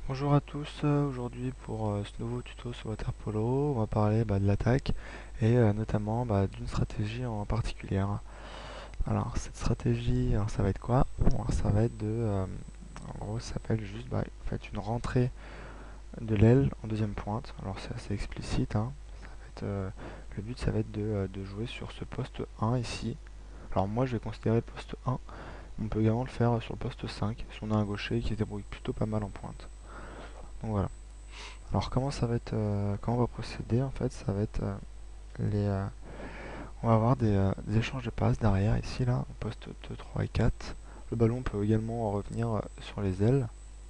Bonjour à tous, aujourd'hui pour ce nouveau tuto sur water polo, on va parler de l'attaque et notamment d'une stratégie en particulier. Alors cette stratégie, alors, ça va être quoi? Bon, alors, ça va être en gros ça s'appelle juste en fait, une rentrée de l'aile en deuxième pointe. Alors c'est assez explicite, hein. Ça va être, le but ça va être de jouer sur ce poste 1 ici. Alors moi je vais considérer le poste 1, on peut également le faire sur le poste 5 si on a un gaucher qui se débrouille plutôt pas mal en pointe. Donc voilà. Alors comment ça va être, comment on va procéder en fait, ça va être les, on va avoir des échanges de passes derrière ici là, au poste 2, 3 et 4. Le ballon peut également revenir sur les ailes,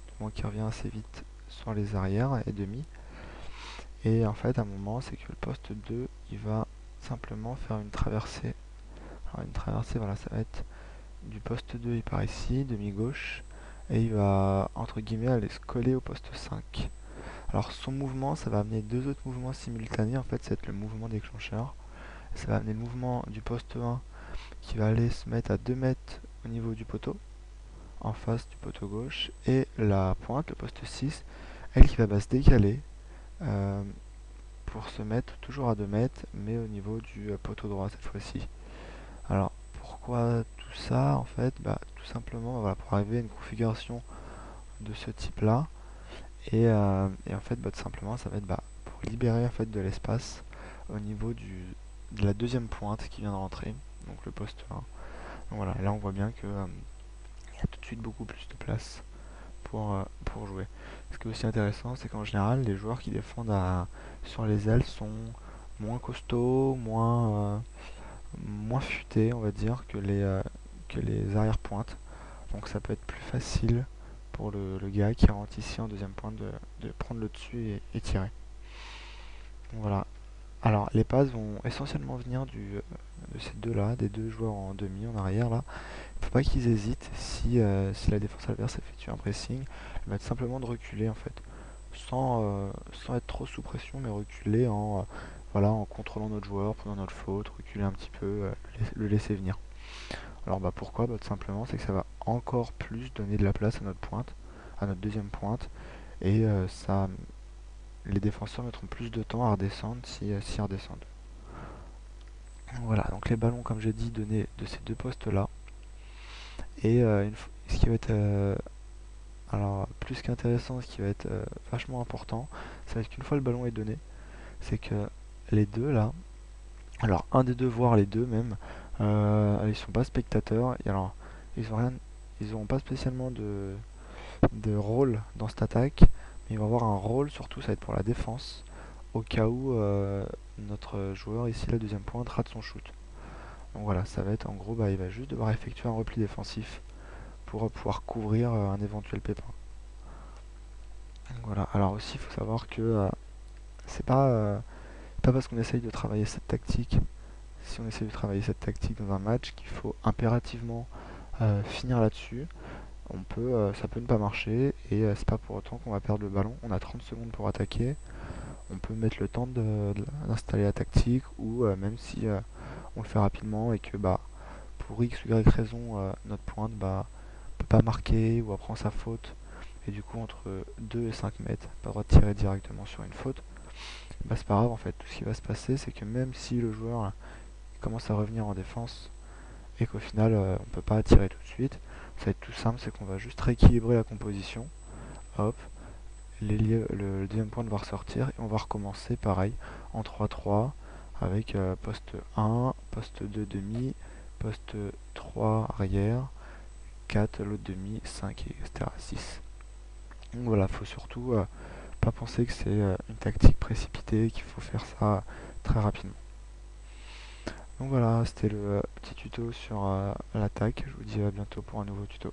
du moins qui revient assez vite sur les arrières et demi. Et en fait à un moment c'est que le poste 2 il va simplement faire une traversée. Alors une traversée voilà ça va être du poste 2 il part ici, demi-gauche, et il va entre guillemets aller se coller au poste 5. Alors son mouvement, ça va amener deux autres mouvements simultanés. En fait, ça va être le mouvement déclencheur. Ça va amener le mouvement du poste 1 qui va aller se mettre à 2 mètres au niveau du poteau, en face du poteau gauche. Et la pointe, le poste 6, elle qui va se décaler euh, pour se mettre toujours à 2 mètres, mais au niveau du poteau droit cette fois-ci. Alors pourquoi tout ça en fait tout simplement voilà, pour arriver à une configuration de ce type là. Et en fait, tout simplement, ça va être pour libérer en fait de l'espace au niveau de la deuxième pointe qui vient de rentrer, donc le poste 1. Donc voilà, et là on voit bien que il y a tout de suite beaucoup plus de place pour jouer. Ce qui est aussi intéressant, c'est qu'en général, les joueurs qui défendent sur les ailes sont moins costauds, moins futés, on va dire, que les arrière-pointes. Donc ça peut être plus facile pour le gars qui rentre ici en deuxième pointe de prendre le dessus et tirer. Donc voilà. Alors les passes vont essentiellement venir de ces deux-là, des deux joueurs en demi, en arrière là. Il ne faut pas qu'ils hésitent si la défense adverse effectue un pressing, ils mettent simplement de reculer en fait. Sans être trop sous pression, mais reculer voilà, en contrôlant notre joueur, prenant notre faute, reculer un petit peu, le laisser venir. Alors pourquoi? Tout simplement c'est que ça va encore plus donner de la place à notre pointe, à notre deuxième pointe, et les défenseurs mettront plus de temps à redescendre si ils redescendent. Voilà, donc les ballons comme j'ai dit donnés de ces deux postes là. Et ce qui va être alors plus qu'intéressant, ce qui va être vachement important, ça va être qu'une fois le ballon est donné, c'est que les deux là, alors un des deux voire les deux même, ils sont pas spectateurs, et alors ils ont rien, ils auront pas spécialement de rôle dans cette attaque, mais ils vont avoir un rôle surtout, ça va être pour la défense, au cas où notre joueur ici, la deuxième pointe, rate son shoot. Donc voilà, ça va être en gros, il va juste devoir effectuer un repli défensif pour pouvoir couvrir un éventuel pépin. Donc voilà, alors aussi il faut savoir que c'est pas parce qu'on essaye de travailler cette tactique, si on essaye de travailler cette tactique dans un match, qu'il faut impérativement finir là-dessus. Ça peut ne pas marcher et c'est pas pour autant qu'on va perdre le ballon. On a 30 secondes pour attaquer. On peut mettre le temps d'installer la tactique ou même si on le fait rapidement et que pour X ou Y raison notre pointe peut pas marquer ou apprend sa faute et du coup entre 2 et 5 mètres, pas le droit de tirer directement sur une faute, c'est pas grave en fait. Tout ce qui va se passer c'est que même si le joueur commence à revenir en défense et qu'au final on peut pas tirer tout de suite, ça va être tout simple, c'est qu'on va juste rééquilibrer la composition. Hop, le deuxième point va ressortir et on va recommencer pareil en 3-3 avec poste 1, poste 2 demi, poste 3 arrière, 4 l'autre demi, 5 etc. 6. Donc voilà, faut surtout pas penser que c'est une tactique précipitée, qu'il faut faire ça très rapidement. Donc voilà, c'était le petit tuto sur l'attaque. Je vous dis à bientôt pour un nouveau tuto.